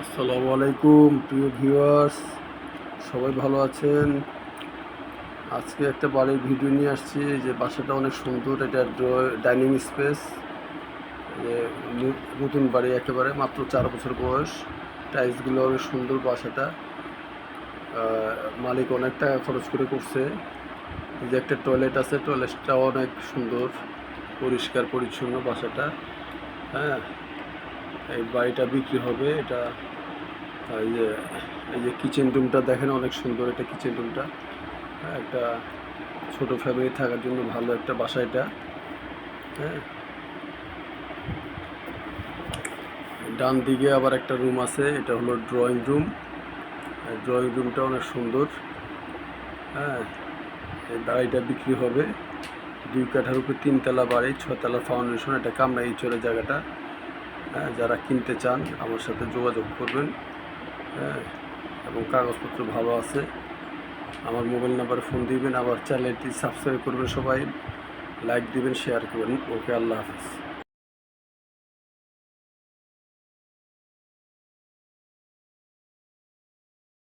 আসসালামু আলাইকুম প্রিয় ভিউয়ার্স, সবাই ভালো আছেন? আজকে একটা বাড়ির ভিডিও নিয়ে আসছি। যে বাসাটা অনেক সুন্দর, এটা ডাইনিং স্পেস। নতুন বাড়ি, একেবারে মাত্র 4 বছর বয়স। টাইলসগুলো অনেক সুন্দর। বাসাটা মালিক অনেক টাকা খরচ করে করছে। এই যে একটা টয়লেট আছে, টয়লেটটাও অনেক সুন্দর, পরিষ্কার পরিচ্ছন্ন বাসাটা। হ্যাঁ, এই বাড়িটা বিক্রি হবে। এটা এই যে এই যে কিচেন রুমটা দেখেন, অনেক সুন্দর এটা কিচেন রুমটা। একটা ছোট ফ্যামিলি থাকার জন্য ভালো একটা বাসা এটা। হ্যাঁ, ডান দিকে আবার একটা রুম আছে, এটা হলো ড্রয়িং রুম। ড্রয়িং রুমটা অনেক সুন্দর। হ্যাঁ, এই বাড়িটা বিক্রি হবে। 2 কাঠার উপরে 3 তলা বাড়ি, 6 তলা ফাউন্ডেশন। এটা কামরাঙ্গীরচরের জায়গাটা। হ্যাঁ, যারা কিনতে চান আমার সাথে যোগাযোগ করবেন। হ্যাঁ, এবং কাগজপত্র ভালো আছে। আমার মোবাইল নাম্বারে ফোন দিবেন। আবার চ্যানেলটি সাবস্ক্রাইব করবেন, সবাই লাইক দিবেন, শেয়ার করবেন। ওকে, আল্লাহ হাফিজ।